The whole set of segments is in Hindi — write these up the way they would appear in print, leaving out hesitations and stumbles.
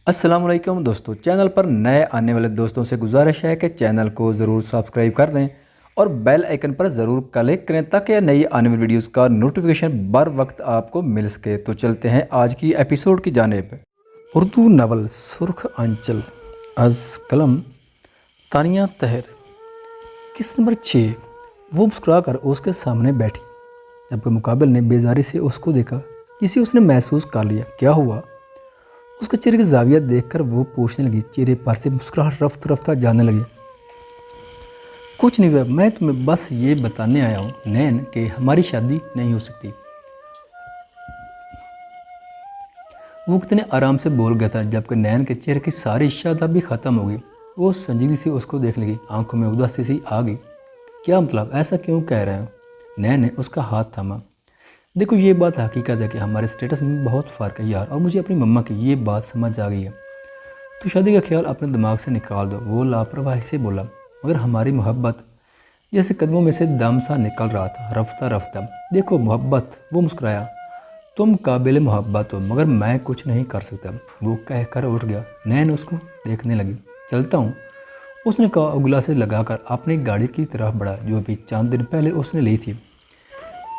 अस्सलाम वालेकुम दोस्तों, चैनल पर नए आने वाले दोस्तों से गुजारिश है कि चैनल को ज़रूर सब्सक्राइब कर दें और बेल आइकन पर ज़रूर क्लिक करें ताकि नई आने वाली वीडियोस का नोटिफिकेशन बर वक्त आपको मिल सके। तो चलते हैं आज की एपिसोड की जानिब। उर्दू नावल सुर्ख आंचल अज़ कलम तानिया तहर किस नंबर 6। वो मुस्कुरा कर उसके सामने बैठी, जबकि मुकाबिल ने बेजारी से उसको देखा जिसे उसने महसूस कर लिया। क्या हुआ? उसके चेहरे की जावियत देखकर वो पूछने लगी। चेहरे पर से मुस्कुराहट रफ्ता रफ्ता जाने लगी। कुछ नहीं हुआ, मैं तुम्हें बस ये बताने आया हूँ नैन कि हमारी शादी नहीं हो सकती। वो कितने आराम से बोल गया था जबकि नैन के चेहरे की सारी शादाबी ख़त्म हो गई। वो संजीदगी से उसको देख लगी, आंखों में उदासी सी आ गई। क्या मतलब, ऐसा क्यों कह रहे हो? नैन ने उसका हाथ थामा। देखो, ये बात हकीकत है कि हमारे स्टेटस में बहुत फ़र्क है यार, और मुझे अपनी मम्मा की ये बात समझ आ गई है। तो शादी का ख्याल अपने दिमाग से निकाल दो। वो लापरवाही से बोला। मगर हमारी मोहब्बत, जैसे कदमों में से दम सा निकल रहा था रफ्ता रफ्ता। देखो मोहब्बत, वो मुस्कुराया, तुम काबिल मोहब्बत हो मगर मैं कुछ नहीं कर सकता। वो कहकर उठ गया। नैन उसको देखने लगी। चलता हूँ, उसने कहा उगला से लगाकर अपनी गाड़ी की तरफ बढ़ा जो अभी चंद दिन पहले उसने ली थी।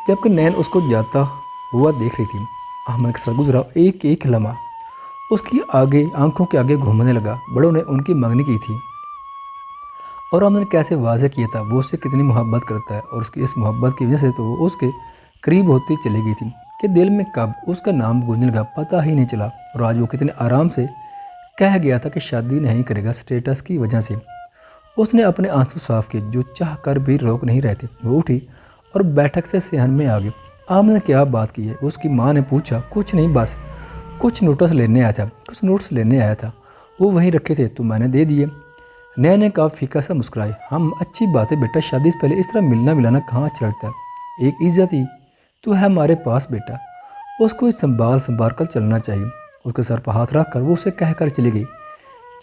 जबकि नैन उसको जाता हुआ देख रही थी, अहमद के साथ गुजरा एक एक लम्हा उसकी आगे आंखों के आगे घूमने लगा। बड़ों ने उनकी मंगनी की थी और हमने कैसे वाज़ेह किया था वो उससे कितनी मोहब्बत करता है, और उसकी इस मोहब्बत की वजह से तो वो उसके करीब होती चली गई थी कि दिल में कब उसका नाम गूंजने लगा पता ही नहीं चला। और आज वो कितने आराम से कह गया था कि शादी नहीं करेगा स्टेटस की वजह से। उसने अपने आंसू साफ किए जो चाह कर भी रोक नहीं रहे थे। वो उठी और बैठक से सहन में आ गई। आमने ने क्या बात की है? उसकी माँ ने पूछा। कुछ नहीं, बस कुछ नोट्स लेने आया था। वो वहीं रखे थे तो मैंने दे दिए। नया ने कहा फीका सा मुस्कुराए। हम अच्छी बात है बेटा, शादी से पहले इस तरह मिलना मिलाना कहाँ अच्छा लगता है। एक इज्जत ही तो है हमारे पास बेटा, उसको संभाल कर चलना चाहिए। उसके सर पर हाथ रख कर वो उसे कहकर चली गई,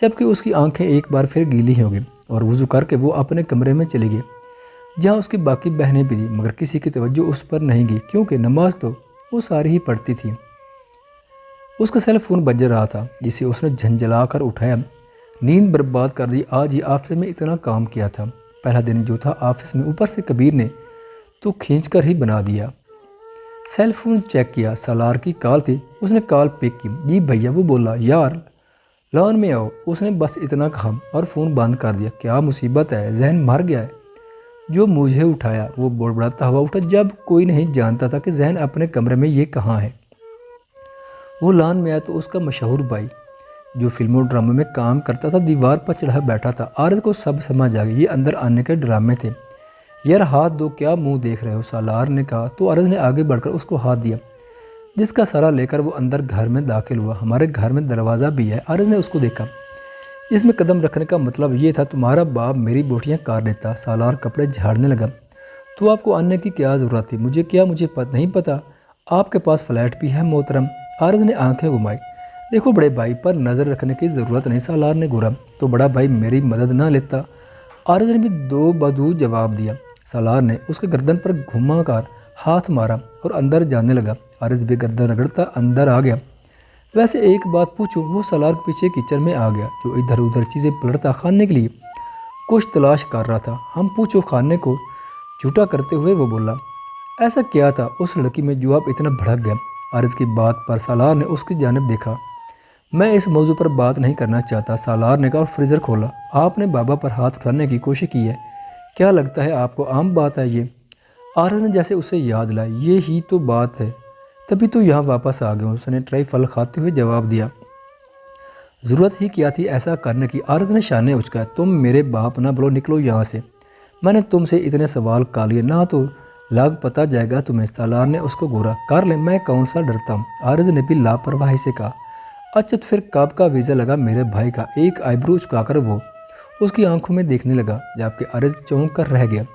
जबकि उसकी आंखें एक बार फिर गीली हो गई और वज़ू करके वो अपने कमरे में चली गई जहाँ उसकी बाकी बहनें भी थी। मगर किसी की तवज्जो उस पर नहीं गई क्योंकि नमाज तो वो सारी ही पढ़ती थी। उसका सेल फोन बज रहा था जिसे उसने झंझला कर उठाया। नींद बर्बाद कर दी। आज ही ऑफिस में इतना काम किया था, पहला दिन जो था ऑफिस में, ऊपर से कबीर ने तो खींच कर ही बना दिया। सेल फोन चेक किया, सालार की कॉल थी। उसने कॉल पिक की। जी भैया, वो बोला यार लॉन में आओ। उसने बस इतना कहा और फ़ोन बंद कर दिया। क्या मुसीबत है? जहन मर गया है? जो मुझे उठाया वो बड़बड़ाता हुआ उठा। जब कोई नहीं जानता था कि जहन अपने कमरे में ये कहाँ है। वो लान में आया तो उसका मशहूर भाई जो फिल्मों ड्रामों में काम करता था दीवार पर चढ़ा बैठा था। आरज़ को सब समझ आ गया, ये अंदर आने के ड्रामे थे। यार हाथ दो, क्या मुंह देख रहे हो? सालार ने कहा तो आरज़ ने आगे बढ़कर उसको हाथ दिया, जिसका सहारा लेकर वो अंदर घर में दाखिल हुआ। हमारे घर में दरवाज़ा भी है। आरज़ ने उसको देखा, जिसमें कदम रखने का मतलब ये था तुम्हारा बाप मेरी बोटियाँ काट देता। सालार कपड़े झाड़ने लगा। तो आपको आने की क्या ज़रूरत थी? मुझे नहीं पता आपके पास फ्लैट भी है मोहतरम। आरज़ ने आंखें घुमाई। देखो बड़े भाई पर नज़र रखने की ज़रूरत नहीं। सालार ने घूरा। तो बड़ा भाई मेरी मदद ना लेता? आरज़ ने भी दो बदू जवाब दिया। सालार ने उसके गर्दन पर घुमा कर हाथ मारा और अंदर जाने लगा। आरज़ भी गर्दन रगड़ता अंदर आ गया। वैसे एक बात पूछूं, वो सालार के पीछे किचन में आ गया जो इधर उधर चीज़ें पलटता खाने के लिए कुछ तलाश कर रहा था। हम पूछो खाने को झूठा करते हुए वो बोला। ऐसा क्या था उस लड़की में जो आप इतना भड़क गया? आरज़ की बात पर सालार ने उसकी जानिब देखा। मैं इस मौजू पर बात नहीं करना चाहता, सालार ने कहा और फ्रीज़र खोला। आपने बाबा पर हाथ उठाने की कोशिश की है, क्या लगता है आपको आम बात है ये? आरज़ ने जैसे उसे याद लाया। ये ही तो बात है, तभी तो यहाँ वापस आ गया। उसने ट्राई फल खाते हुए जवाब दिया। ज़रूरत ही क्या थी ऐसा करने की? आरज़ ने शाने उचका। तुम मेरे बाप ना बोलो, निकलो यहाँ से। मैंने तुमसे इतने सवाल का लिए ना तो लाग पता जाएगा तुम्हें। सालार ने उसको घूरा। कर ले, मैं कौन सा डरता हूँ? आरज़ ने भी लापरवाही से कहा। अच्छा तो फिर कब का वीज़ा लगा मेरे भाई का? एक आईब्रो उचकाकर वो उसकी आंखों में देखने लगा, जबकि आरज़ चौंक कर रह गया।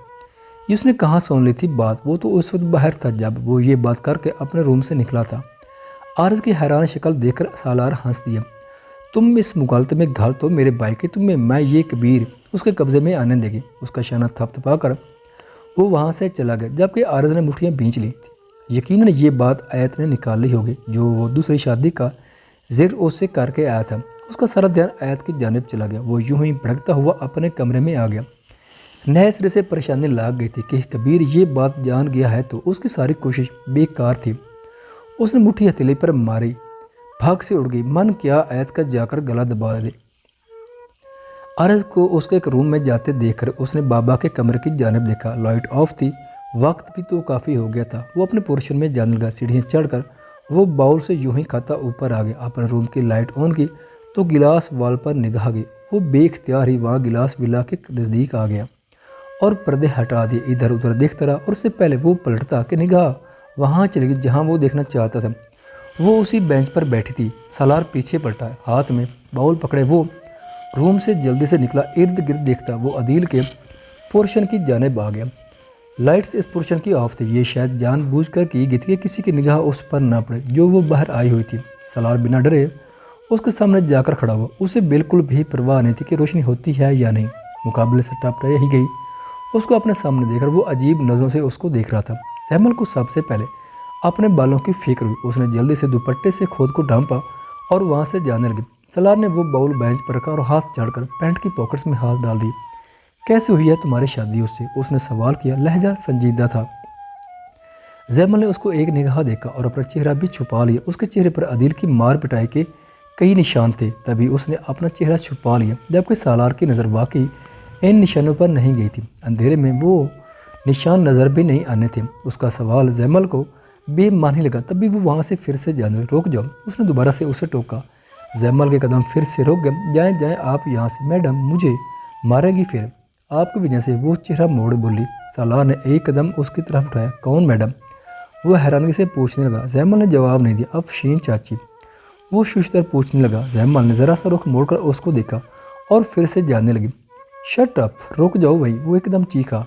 ये उसने कहाँ सुन ली थी बात? वो तो उस वक्त बाहर था जब वो ये बात करके अपने रूम से निकला था। आरज़ की हैरान शक्ल देखकर सालार हंस दिया। तुम इस मुगालते में घाल तो मेरे भाई के, तुम्हें मैं ये कबीर उसके कब्ज़े में आने देगी। उसका शाना थपथपा कर वो वहाँ से चला गया, जबकि आरज़ ने मुठ्ठियाँ भींच ली थी। यकीनन ये बात आयत ने निकाल ली होगी जो वो दूसरी शादी का जिक्र उससे करके आया था। उसका सारा ध्यान आयत की जानिब चला गया। वो यूं ही भड़कता हुआ अपने कमरे में आ गया। नए सिरे से परेशानी लाग गई थी कि कबीर ये बात जान गया है तो उसकी सारी कोशिश बेकार थी। उसने मुट्ठी हथेली पर मारी, भाग से उड़ गई। मन क्या आयत का जाकर गला दबा दे। आरज को उसके एक रूम में जाते देखकर उसने बाबा के कमरे की जानिब देखा। लाइट ऑफ थी, वक्त भी तो काफ़ी हो गया था। वो अपने पोर्शन में जाने लगा। सीढ़ियाँ चढ़कर वो बाउल से यूं ही खाता ऊपर आ गया। अपने रूम की लाइट ऑन की तो गिलास वाल पर निगाह गई। वो बेख्तियार ही वहाँ गिलास बिला के नज़दीक आ गया और पर्दे हटा दिए। इधर उधर देखता रहा और उससे पहले वो पलटता कि निगाह वहाँ चली गई जहाँ वो देखना चाहता था। वो उसी बेंच पर बैठी थी। सालार पीछे पलटा, हाथ में बाउल पकड़े वो रूम से जल्दी से निकला। इर्द गिर्द देखता वो अदील के पोर्शन की जानिब आ गया। लाइट्स इस पोर्शन की ऑफ थी। ये शायद जानबूझकर की गई थी कि किसी की निगाह उस पर ना पड़े जो वो बाहर आई हुई थी। सालार बिना डरे उसके सामने जाकर खड़ा हुआ। उसे बिल्कुल भी परवाह नहीं थी कि रोशनी होती है या नहीं। मुकाबले से टपटा ही गई। उसको अपने सामने देखकर वो अजीब नज़रों से उसको देख रहा था। जैमल को सबसे पहले अपने बालों की फिक्र हुई। उसने जल्दी से दुपट्टे से खुद को ढांपा और वहाँ से जाने लगी। सलार ने वो बाउल बेंच पर रखा और हाथ झाड़कर पैंट की पॉकेट्स में हाथ डाल दिए। कैसे हुई है तुम्हारी शादी उससे? उसने सवाल किया। लहजा संजीदा था। जैमल ने उसको एक निगाह देखा और अपना चेहरा भी छुपा लिया। उसके चेहरे पर अदील की मार पिटाई के कई निशान थे। तभी उसने अपना चेहरा छुपा लिया, जबकि सालार की नज़र वाकई इन निशानों पर नहीं गई थी। अंधेरे में वो निशान नज़र भी नहीं आने थे। उसका सवाल जैमल को बेमानी लगा। तभी वो वहाँ से फिर से जाने। रुक जाओ, उसने दोबारा से उसे टोका। जैमल के कदम फिर से रुक गए। जाएँ जाएँ आप यहाँ से, मैडम मुझे मारेगी फिर आपकी वजह से। वो चेहरा मोड़ बोली। सालार ने एक कदम उसकी तरफ उठाया। कौन मैडम? वो हैरानगी से पूछने लगा। जैमल ने जवाब नहीं दिया। अफशीन चाची, वो शुशतर पूछने लगा। जैमल ने ज़रा सा रुख मोड़कर उसको देखा और फिर से जानने लगी। शट अप, रुक जाओ भाई, वो एकदम चीखा।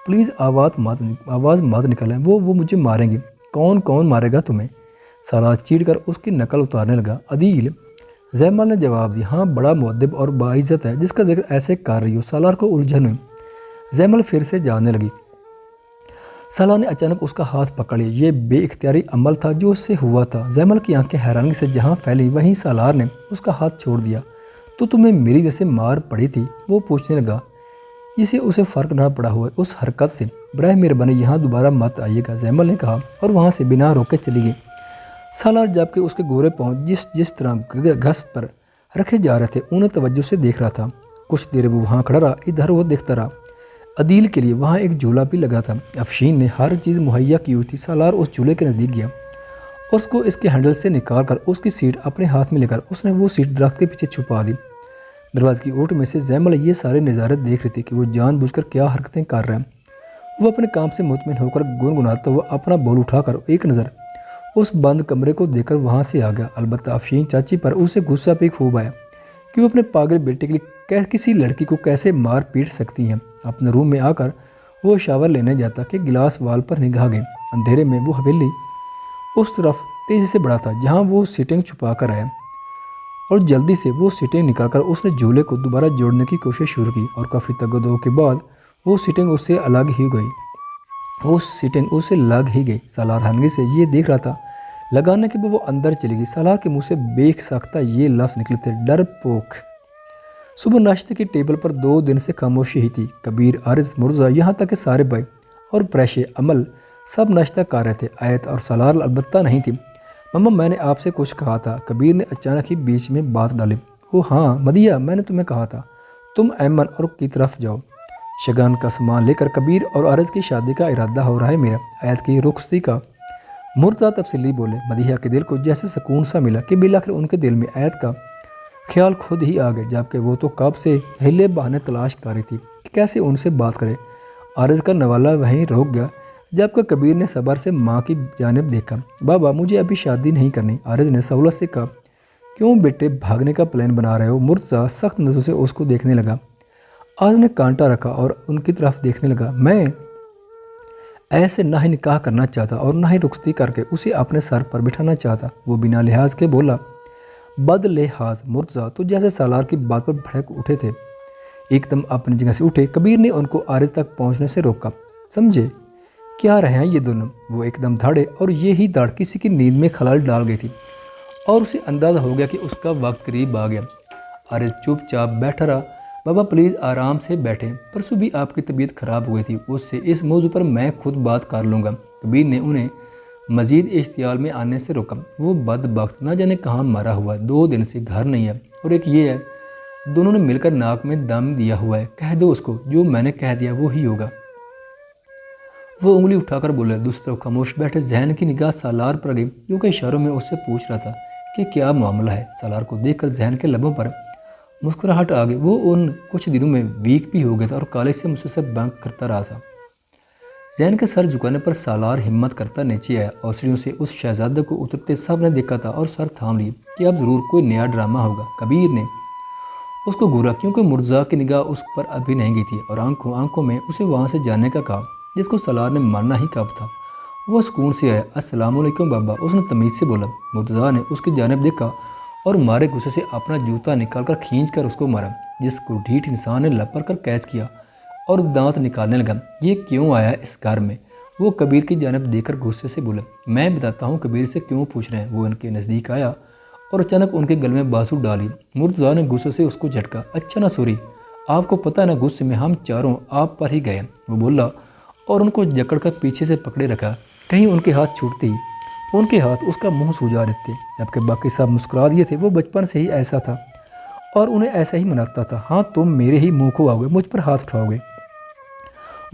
प्लीज़ आवाज़ मत निकालें, वो मुझे मारेंगी। कौन मारेगा तुम्हें? सालार चीड़ कर उसकी नकल उतारने लगा। अदील, जैमल ने जवाब दिया। हाँ, बड़ा मुअद्दब और बाइज़्ज़त है जिसका जिक्र ऐसे कर रही हो। सालार को उलझन हुई। जैमल फिर से जानने लगी। सालार ने अचानक उसका हाथ पकड़ लिया। ये बेइख्तियारी अमल था जो उससे हुआ था। जैमल की आंखें हैरानी से जहाँ फैली वहीं सालार ने उसका हाथ छोड़ दिया। तो तुम्हें मेरी वजह से मार पड़ी थी? वो पूछने लगा। इसे उसे फ़र्क ना पड़ा हुआ उस हरकत से। बराह मेहरबानी यहाँ दोबारा मत आइएगा, जैमल ने कहा और वहाँ से बिना रोके चली गई। सालार जबकि उसके गोरे पाँव जिस तरह घस पर रखे जा रहे थे उन्हें तवज्जो से देख रहा था। कुछ देर वो वहाँ खड़ा रहा, इधर वो देखता रहा। अदील के लिए वहाँ एक झूला भी लगा था। अफशीन ने हर चीज़ मुहैया की हुई थी। सालार उस झूले के नज़दीक गया और उसको इसके हैंडल से निकाल कर उसकी सीट अपने हाथ में लेकर उसने वो सीट दरख्त के पीछे छुपा दी। दरवाजे की ओट में से जैमल ये सारे नज़ारे देख रही थी कि वो जानबूझकर क्या हरकतें कर रहे हैं। वो अपने काम से मुतमिन होकर गुनगुनाता हुआ अपना बोल उठाकर एक नज़र उस बंद कमरे को देखकर वहाँ से आ गया। अलबत्ता अफशीन चाची पर उसे गुस्सा भी खूब आया कि वो अपने पागल बेटे के लिए किसी लड़की को कैसे मार पीट सकती हैं। अपने रूम में आकर वो शावर लेने जाता कि गिलास वाल पर निगाह गई। अंधेरे में वो हवेली उस तरफ तेज़ी से बढ़ा था जहाँ वो सीटिंग छुपा कर आया और जल्दी से वो सीटिंग निकालकर उसने झूले को दोबारा जोड़ने की कोशिश शुरू की और काफ़ी तगदो के बाद वो सीटिंग उससे अलग ही गई। वो सीटिंग उससे लग ही गई। सालार हैरानी से ये देख रहा था। लगाने के बाद वो अंदर चली गई। सालार के मुंह से बेखसाख्ता ये लफ्ज़ निकले थे, डरपोक। सुबह नाश्ते की टेबल पर 2 दिन से खामोशी ही थी। कबीर, आरिज, मुर्जा, यहाँ तक के सारे भाई और प्रेशे अमल सब नाश्ता कर रहे थे। आयत और सालार अलबत्ता नहीं थी। मम्मा, मैंने आपसे कुछ कहा था, कबीर ने अचानक ही बीच में बात डाली। ओह हाँ मदिया, मैंने तुम्हें कहा था तुम ऐमन और की तरफ जाओ। शगन का सामान लेकर कबीर और आरिज की शादी का इरादा हो रहा है मेरा। आयत की रुखसती का मुर्जा तफसीली बोले। मदिया के दिल को जैसे सुकून सा मिला कि बिलाखिर उनके दिल में आयत का ख्याल खुद ही आ गया, जबकि वो तो कब से हिले बहाने तलाश कर रही थी कि कैसे उनसे बात करे। आरिज का नवाला वहीं रुक गया जबकि कबीर ने सबर से माँ की जानिब देखा। बाबा, मुझे अभी शादी नहीं करनी। आरिज ने सहूलत से कहा। क्यों बेटे, भागने का प्लान बना रहे हो? मुर्जा सख्त नज़रों से उसको देखने लगा। आरिज ने कांटा रखा और उनकी तरफ देखने लगा। मैं ऐसे ना ही निकाह करना चाहता और ना ही रुखसती करके उसे अपने सर पर बिठाना चाहता। वो बिना लिहाज के बोला। बद लिहाज मुर्जा तो जैसे सालार की बात पर भड़क उठे थे। एकदम अपनी जगह से उठे। कबीर ने उनको आरिज तक पहुंचने से रोका। समझे क्या रहे हैं ये दोनों? वो एकदम धाड़े और ये ही दाड़ किसी की नींद में खलल डाल गई थी और उसे अंदाज़ा हो गया कि उसका वक्त करीब आ गया। आरिज चुपचाप बैठा रहा। बाबा प्लीज़ आराम से बैठे, परसों भी आपकी तबीयत ख़राब हुई थी, उससे इस मौजू पर मैं खुद बात कर लूँगा। कबीर ने उन्हें मज़ीद इश्तियाल में आने से रोका। वो बदबख्त न जाने कहाँ मरा हुआ, 2 दिन से घर नहीं है, और एक ये है, दोनों ने मिलकर नाक में दम दिया हुआ है। कह दो उसको, जो मैंने कह दिया वो ही होगा। वो उंगली उठाकर बोले। दूसरी तरफ खामोश बैठे जहन की निगाह सालार पर गई, जो कि इशारों में उससे पूछ रहा था कि क्या मामला है। सालार को देखकर जहन के लबों पर मुस्कुराहट आ गई। वो उन कुछ दिनों में वीक भी हो गया था और कॉलेज से मुझसे बंक करता रहा था। जैन के सर झुकाने पर सालार हिम्मत करता नीचे आया और सीढ़ियों से उस शहजादे को उतरते सब ने देखा था और सर थाम लिए कि अब ज़रूर कोई नया ड्रामा होगा। कबीर ने उसको घूरा, क्योंकि मुर्जा की निगाह उस पर अभी नहीं गई थी, और आंखों में उसे वहाँ से जाने का कहा, जिसको सालार ने मानना ही कब था। वह सुकून से आया। अस्सलाम वालेकुम बाबा, उसने तमीज़ से बोला। मुर्तज़ा ने उसकी जानिब देखा और मारे गुस्से से अपना जूता निकालकर खींचकर उसको मारा, जिसको ढीठ इंसान ने लपड़ कर कैच किया और दांत निकालने लगा। ये क्यों आया इस घर में? वो कबीर की जानिब देखकर गुस्से से बोला। मैं बताता हूँ, कबीर से क्यों पूछ रहे हैं? वो उनके नज़दीक आया और अचानक उनके गले में बाजू डाली। मुर्तज़ा ने गुस्से से उसको झटका। अच्छा ना सॉरी, आपको पता ना, गुस्से में हम चारों आप पर ही गए, वो बोला और उनको जकड़ कर पीछे से पकड़े रखा। कहीं उनके हाथ छूटते ही उनके हाथ उसका मुंह सूजा देते, जबकि बाकी सब मुस्कुरा दिए थे। वो बचपन से ही ऐसा था और उन्हें ऐसा ही मनाता था। हाँ, तुम मेरे ही मुंह को आओगे, मुझ पर हाथ उठाओगे।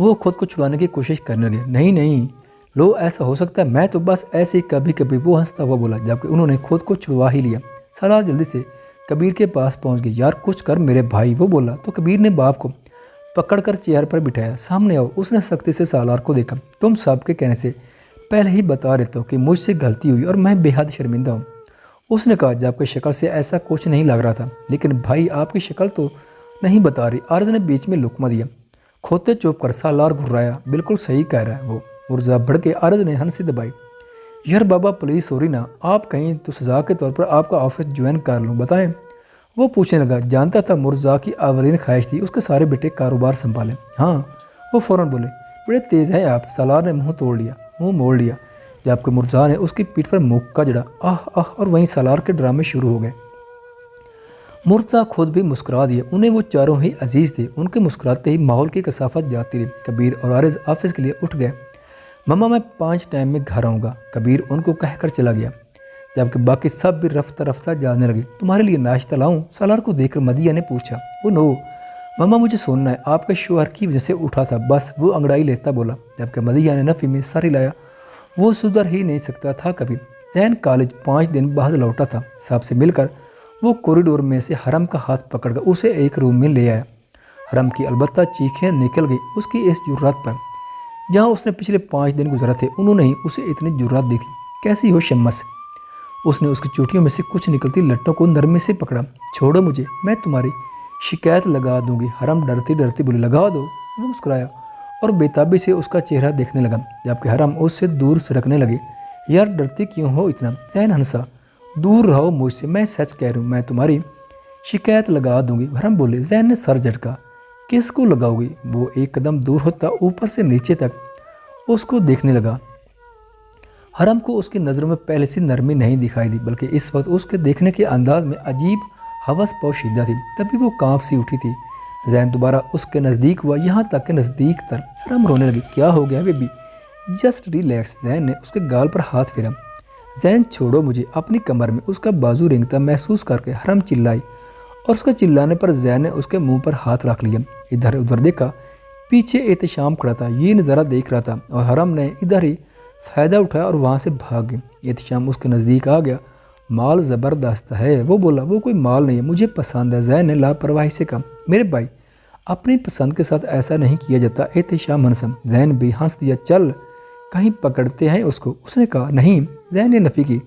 वो खुद को छुड़ाने की कोशिश करने लगे। नहीं नहीं, लो ऐसा हो सकता है, मैं तो बस ऐसे ही कभी कभी, वो हंसता हुआ बोला, जबकि उन्होंने खुद को छुड़वा ही लिया। सालार जल्दी से कबीर के पास पहुंच गए। यार कुछ कर मेरे भाई, वो बोला तो कबीर ने बाप को पकड़कर चेयर पर बिठाया। सामने आओ। उसने सख्ती से सालार को देखा। तुम सबके कहने से पहले ही बता देता हूँ कि मुझसे गलती हुई और मैं बेहद शर्मिंदा हूँ, उसने कहा, जबकि शक्ल से ऐसा कुछ नहीं लग रहा था। लेकिन भाई आपकी शक्ल तो नहीं बता रही। आरज ने बीच में लुकमा दिया। खोते चुप कर। सालार घुर्राया। बिल्कुल सही कह रहा है वो। मुर्जा भड़के। आरज ने हंसी दबाई। यार बाबा प्लीज़ सॉरी ना, आप कहीं तो सजा के तौर पर आपका ऑफिस ज्वाइन कर लूँ, बताएं? वो पूछने लगा। जानता था मुर्जा की अवलीन ख्वाहिश थी उसके सारे बेटे कारोबार संभालें। हाँ, वो फ़ौरन बोले। बड़े तेज़ हैं आप। सालार ने मुंह मोड़ लिया, जबकि मुर्जा ने उसकी पीठ पर मुक्का जड़ा। आह आह, और वहीं सालार के ड्रामे शुरू हो गए। मुर्तज़ा खुद भी मुस्कुरा दिए। उन्हें वो चारों ही अजीज़ थे। उनके मुस्कुराते ही माहौल की कसाफत जाती रही। कबीर और आरिज ऑफिस के लिए उठ गए। मम्मा मैं 5 टाइम में घर आऊँगा, कबीर उनको कहकर चला गया, जबकि बाकी सब भी रफ्ता रफ्ता जाने लगे। तुम्हारे लिए नाश्ता लाऊं? सालार को देखकर मदिया ने पूछा। वो नो मम्मा, मुझे सोना है, आपके शोहर की वजह से उठा था बस, वो अंगड़ाई लेता बोला, जबकि मदिया ने नफ़ी में सर हिलाया। वो सुधर ही नहीं सकता था कभी। जैन कॉलेज 5 दिन बाद लौटा था। साहब से मिलकर वो कॉरिडोर में से हरम का हाथ पकड़कर उसे एक रूम में ले आया। हरम की अलबत्ता चीखें निकल गई उसकी इस जुर्रत पर। जहाँ उसने पिछले 5 दिन गुजरा थे, उन्होंने ही उसे इतनी जुर्रत दी थी। कैसी हो शम्मस? उसने उसकी चोटियों में से कुछ निकलती लट्टों को नरमी से पकड़ा। छोड़ो मुझे, मैं तुम्हारी शिकायत लगा दूंगी। हरम डरती डरती बोली। लगा दो। वो मुस्कुराया और बेताबी से उसका चेहरा देखने लगा, जबकि हरम उससे दूर सरकने लगे। यार डरती क्यों हो इतना? जैन हंसा। दूर रहो मुझसे, मैं सच कह रही हूँ, मैं तुम्हारी शिकायत लगा दूंगी। हरम बोले। जैन ने सर झटका। किसको लगाओगी? वो एक कदम दूर होता ऊपर से नीचे तक उसको देखने लगा। हरम को उसकी नज़रों में पहले से नरमी नहीं दिखाई दी, बल्कि इस वक्त उसके देखने के अंदाज में अजीब हवस पोशीदा थी। तभी वो कांप सी उठी थी। जैन दोबारा उसके नज़दीक हुआ, यहाँ तक के नज़दीक तर। हरम रोने लगी। क्या हो गया बेबी? Just relax. जैन ने उसके गाल पर हाथ फेरा। जैन छोड़ो मुझे। अपनी कमर में उसका बाजू रेंगता महसूस करके हरम चिल्लाई और उसके चिल्लाने पर जैन ने उसके मुंह पर हाथ रख लिया। इधर उधर देखा, पीछे एहतशाम खड़ा था, ये नज़ारा देख रहा था और हरम ने इधर ही फ़ायदा उठाया और वहाँ से भाग गई। एहतशाम उसके नज़दीक आ गया। माल ज़बरदस्त है, वो बोला। वो कोई माल नहीं है, मुझे पसंद है। जैन ने लापरवाही से कहा। मेरे भाई, अपनी पसंद के साथ ऐसा नहीं किया जाता। एहतशाम हंसा। जैन भी हंस दिया। चल कहीं पकड़ते हैं उसको, उसने कहा। नहीं। जैन ने नफ़ी की।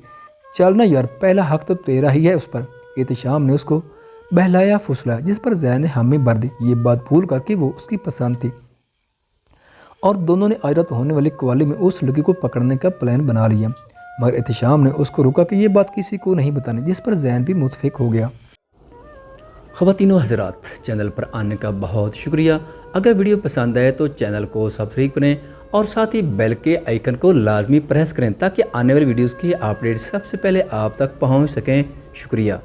चल ना यार, पहला हक तो तेरा ही है उस पर। एहतशाम ने उसको बहलाया फुसलाया, जिस पर जैन ने हामी भर दी। ये बात भूल करके वो उसकी पसंद थी और दोनों ने आयरत होने वाली कवाली में उस लड़की को पकड़ने का प्लान बना लिया। मगर एहतशाम ने उसको रोका कि ये बात किसी को नहीं बतानी, जिस पर जैन भी मुतफिक हो गया। ख़वातीनो हज़रात, चैनल पर आने का बहुत शुक्रिया। अगर वीडियो पसंद आए तो चैनल को सब्सक्राइब करें और साथ ही बेल के आइकन को लाजमी प्रेस करें ताकि आने वाली वीडियोज़ की अपडेट सबसे पहले आप तक पहुँच सकें। शुक्रिया।